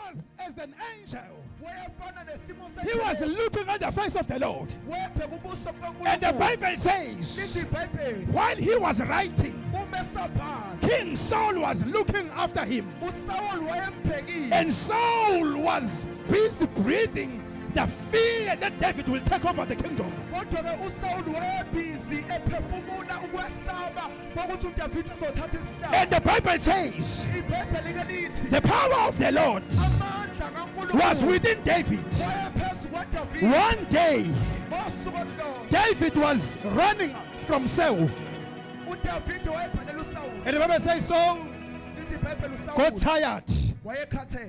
was as an angel. He was looking at the face of the Lord. And the Bible says, while he was writing, King Saul was looking after him. And Saul was busy breathing the fear that David will take over the kingdom. And the Bible says, the power of the Lord was within David. One day, David was running from Saul. And the Bible says Saul got tired.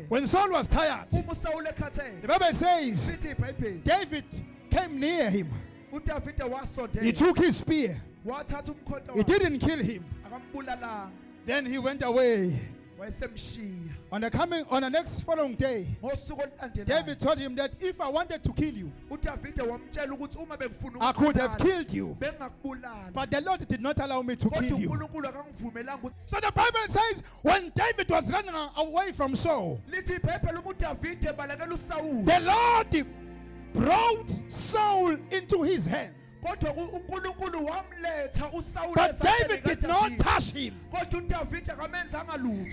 When Saul was tired, the Bible says David came near him. He took his spear. He didn't kill him. Then he went away. On the next following day, David told him that if I wanted to kill you, I could have killed you. But the Lord did not allow me to kill you. So the Bible says when David was running away from Saul, the Lord brought Saul into his hands. But David did not touch him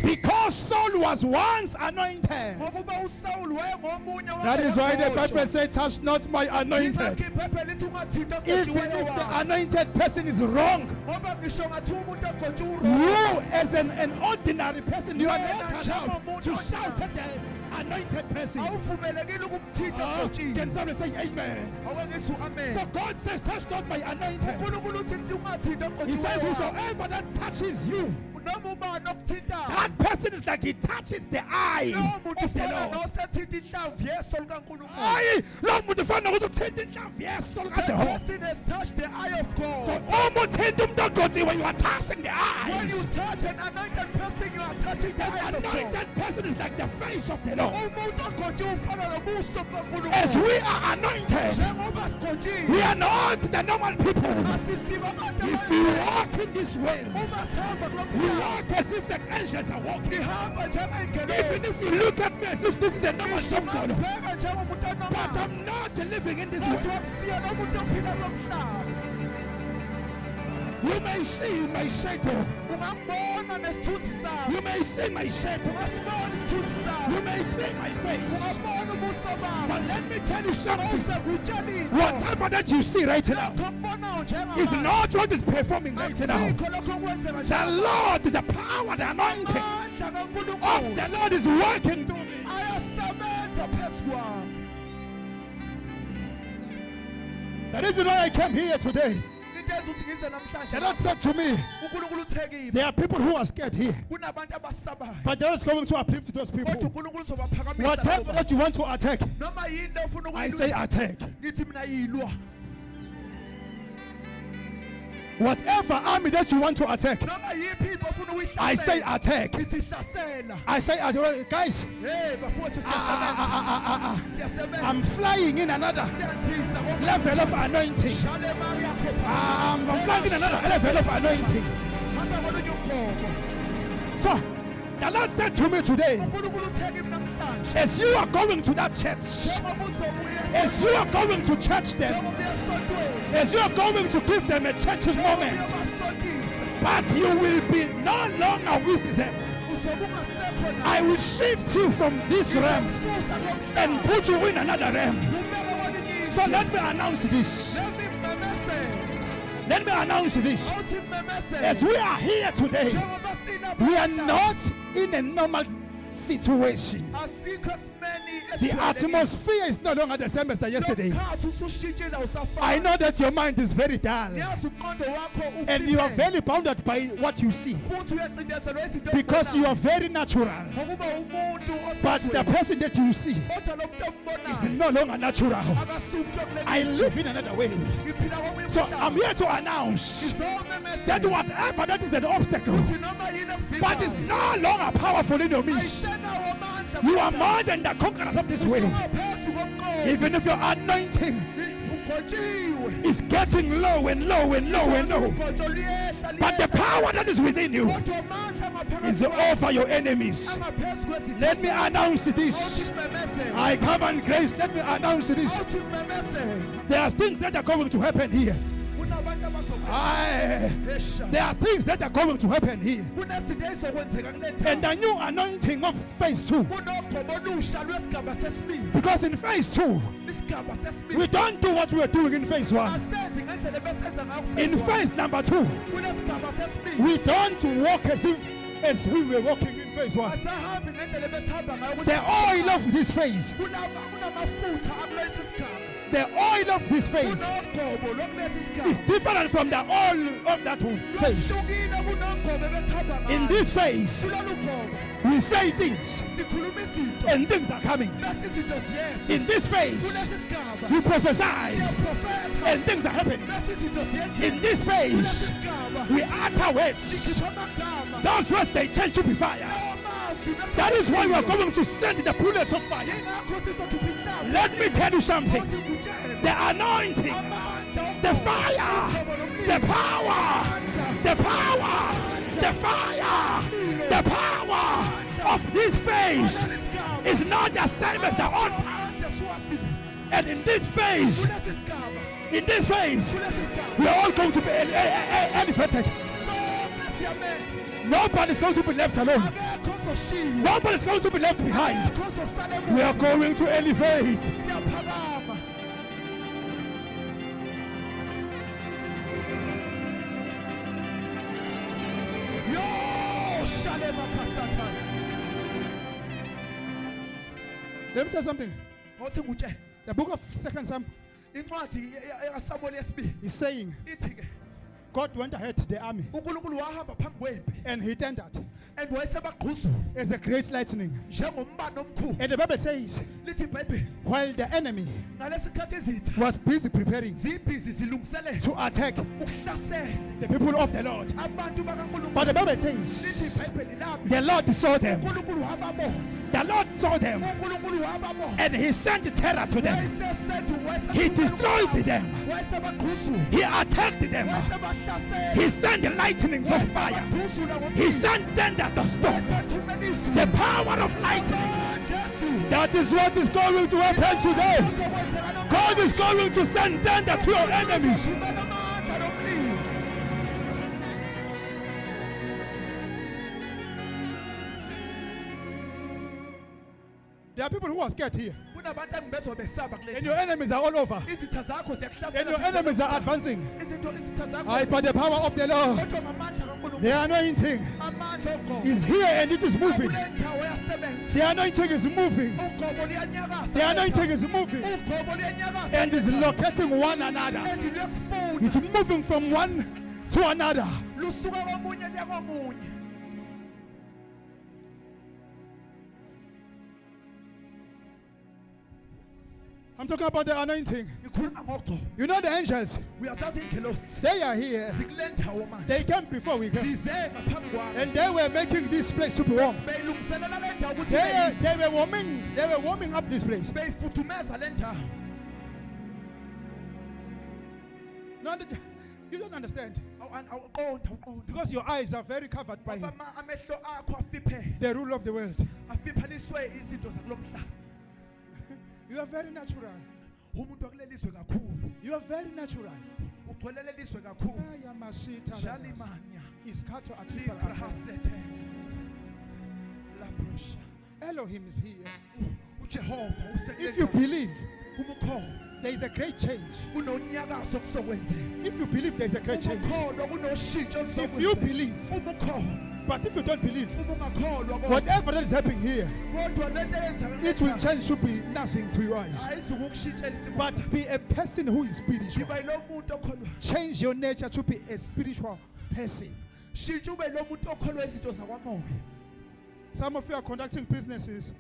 because Saul was once anointed. That is why the Bible says, touch not my anointed. Even if the anointed person is wrong, you as an ordinary person, you are not allowed to shout at the anointed person. Can somebody say amen? So God says, touch not my anointed. He says, whosoever that touches you, that person is like he touches the eye of the Lord. That person has touched the eye of God. So when you are touching the eyes, when you touch an anointed person, you are touching the eyes of God. The anointed person is like the face of the Lord. As we are anointed, we are not the normal people. If we walk in this way, we walk as if the angels are walking. Even if you look at me as if this is a normal something, but I'm not living in this way. You may see my shadow. You may see my shadow. You may see my face. But let me tell you something. Whatever that you see right now is not what is performing right now. The Lord, the power, the anointing of the Lord is working through me. That is why I came here today. The Lord said to me, there are people who are scared here, but the Lord is going to uplift those people. Whatever that you want to attack, I say attack. Whatever army that you want to attack, I say attack. I say, guys, I'm flying in another level of anointing. I'm flying in another level of anointing. So, the Lord said to me today, as you are going to that church, as you are going to church them, as you are going to give them a church moment, but you will be no longer with them. I will shift you from this realm and put you in another realm. So let me announce this. Let me announce this. As we are here today, we are not in a normal situation. The atmosphere is no longer the same as yesterday. I know that your mind is very dull and you are very bounded by what you see because you are very natural. But the person that you see is no longer natural. I live in another way. So I'm here to announce that whatever that is an obstacle, but is no longer powerful in your midst. You are more than the conquerors of this world. Even if your anointing is getting low and low and low and low. But the power that is within you is over your enemies. Let me announce this. I come on grace. Let me announce this. There are things that are going to happen here. There are things that are going to happen here. And the new anointing of phase 2. Because in phase 2, we don't do what we were doing in phase 1. In phase number 2, we don't walk as we were walking in phase 1. The oil of this phase, the oil of this phase is different from the oil of that phase. In this phase, we say things and things are coming. In this phase, we prophesy and things are happening. In this phase, we utter words. Those words, they change to be fire. That is why we are going to send the bullets of fire. Let me tell you something. The anointing, the fire, the power, the power, the fire, the power of this phase is not the same as the old power. And in this phase, we are all going to be elevated. Nobody's going to be left alone. Nobody's going to be left behind. We are going to elevate. Let me tell you something. The book of 2 Samuel is saying God went ahead to the army and he turned out as a great lightning. And the Bible says, while the enemy was busy preparing to attack the people of the Lord, but the Bible says the Lord saw them. The Lord saw them and he sent terror to them. He destroyed them. He attacked them. He sent the lightnings of fire. He sent thunder to stop. The power of lightning. That is what is going to happen today. God is going to send thunder to your enemies. There are people who are scared here. And your enemies are all over. And your enemies are advancing. I, by the power of the Lord, the anointing is here and it is moving. The anointing is moving. The anointing is moving. And is locating one another. It's moving from one to another. I'm talking about the anointing. You know the angels? They are here. They came before we came. And they were making this place super warm. They were warming up this place. No, you don't understand. Because your eyes are very covered by the rule of the world. You are very natural. You are very natural. Elohim is here. If you believe, there is a great change. If you believe, there is a great change. If you believe, but if you don't believe, whatever that is happening here, it will change to be nothing to your eyes. But be a person who is spiritual. Change your nature to be a spiritual person. Some of you are conducting businesses,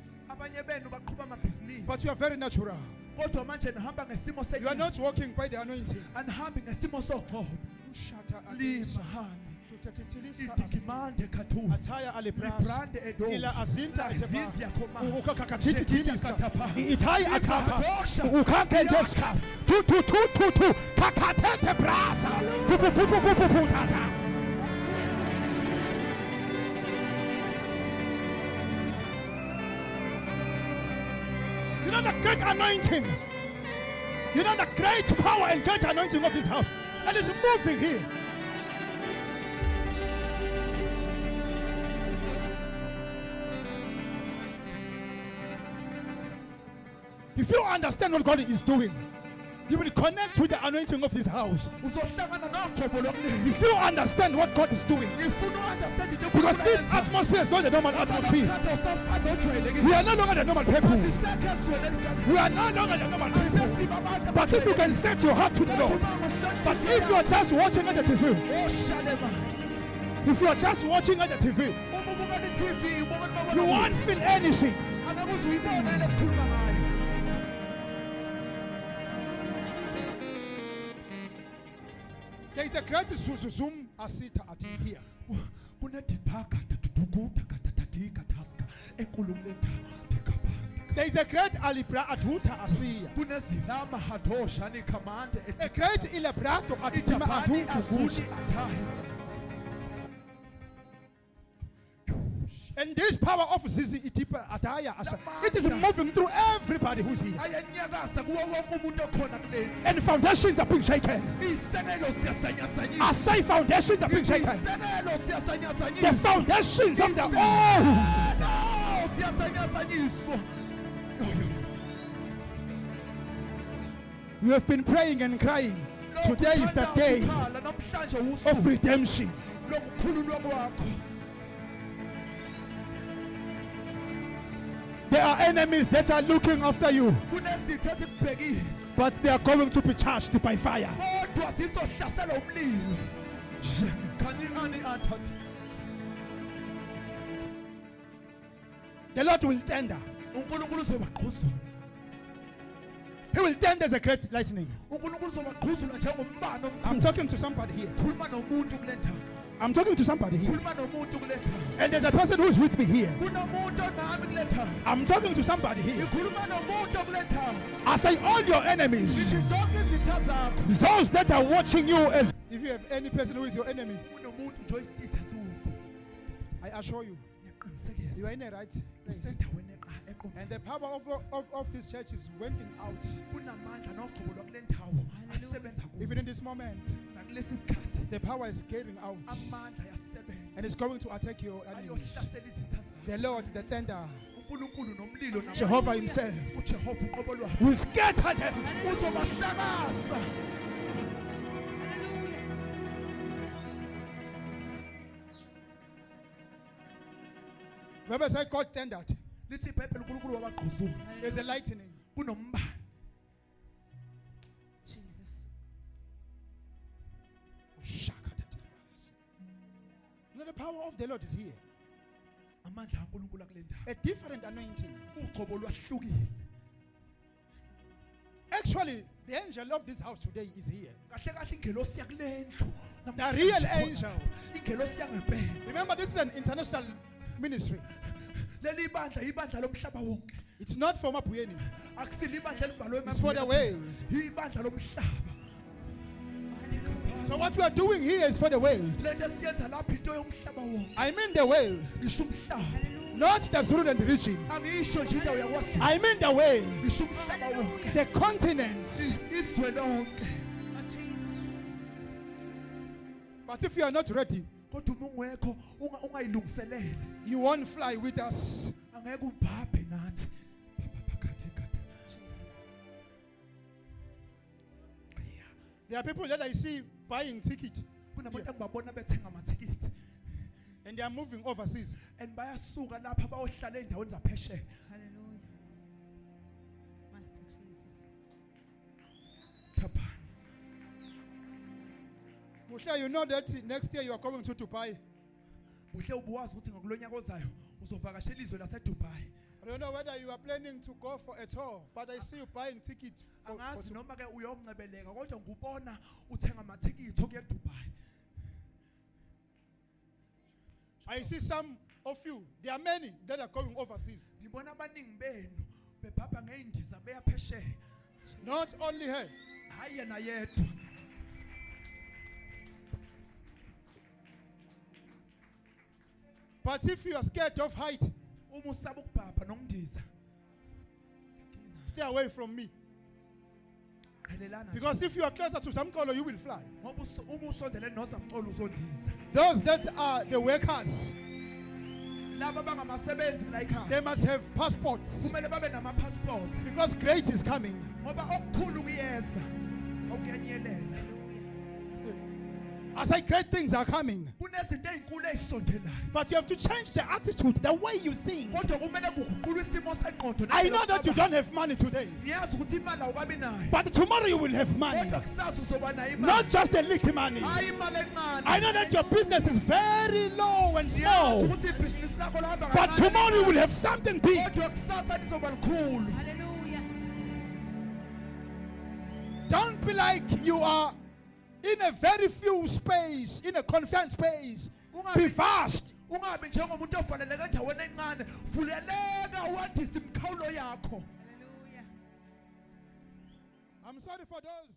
but you are very natural. You are not walking by the anointing. idikimande katusi Ataya alibras. librande edo Ila azinta azizia koma ukakakatitilisa. Itai atapa. Ukakedeska. Tu. Kakatete brasa. Pu tata. You know the great anointing. You know the great power and great anointing of this house. And it's moving here. If you understand what God is doing, you will connect with the anointing of this house. If you understand what God is doing, because this atmosphere is not the normal atmosphere. We are no longer the normal people. We are no longer the normal people. But if you can set your heart to the Lord, but if you are just watching at the TV, if you are just watching at the TV, you won't feel anything. There is a great Zoom asita at here. There is a great alibra atuta asia. A great ilebrato atitima atuta. And this power of Zizi Itipa Ataya Asha, it is moving through everybody who's here. And foundations are being shaken. I say foundations are being shaken. The foundations of the You have been praying and crying. Today is the day of redemption. There are enemies that are looking after you, but they are going to be charged by fire. The Lord will tender. He will tender as a great lightning. I'm talking to somebody here. I'm talking to somebody here. And there's a person who's with me here. I'm talking to somebody here. I say all your enemies, those that are watching you, as if you have any person who is your enemy, I assure you, you are in the right place. And the power of this church is wending out. Even in this moment, the power is getting out. And it's going to attack your enemies. The Lord, the tender, Jehovah himself, will scatter them. Remember, say God tendered. There's a lightning. Jesus. You know, the power of the Lord is here. A different anointing. Actually, the angel of this house today is here. The real angel. Remember, this is an international ministry. It's not for Mapuyeni. It's for the world. So what we are doing here is for the world. I mean the world. Not the Zulu and the region. I mean the world. The continents. But if you are not ready, you won't fly with us. There are people that I see buying tickets and they are moving overseas. Hallelujah. Master Jesus. You know that next year you are going to Dubai. I don't know whether you are planning to go for a tour, but I see you buying tickets. I see some of you, there are many that are going overseas. Ngibona abaningi benu bebhabha ngeindiza beya phesheya. Not only her. Hayi yena yedwa. But if you are scared of height, Uma usaba ukubhabha nokundiza. stay away from me. Qhelelana. Because if you are closer to some color, you will fly. Ngoba uma usondele noZamcolo uzondiza. Those that are the workers, Laba bangamasebenzi la ekhaya. they must have passports. Kumele babe nama passports. Because great is coming. Ngoba okukhulu kuyeza. Awukuyanyelela. I say great things are coming. Kunezinto ezinkulu ezisondelayo. But you have to change the attitude, the way you think. Kodwa kumele kuguqulwe isimo seqondo. I know that you don't have money today. Ngiyazi ukuthi imali awukabi nayo. But tomorrow you will have money. Kodwa kusasa uzoba nayo imali. Not just a little money. Hayi imali encane. I know that your business is very low and Ngiyazi small. ukuthi ibhizinisi lakho lihamba But kancane. tomorrow you will have something big. Kodwa kusasa lizoba likhulu. Hallelujah. Don't be like you are in a very few space, in a confined space. Be vast. Ungabi njengomuntu ovaleleke endaweni encane. Vuleleka uwadise imikhawulo yakho. Hallelujah. I'm sorry for those.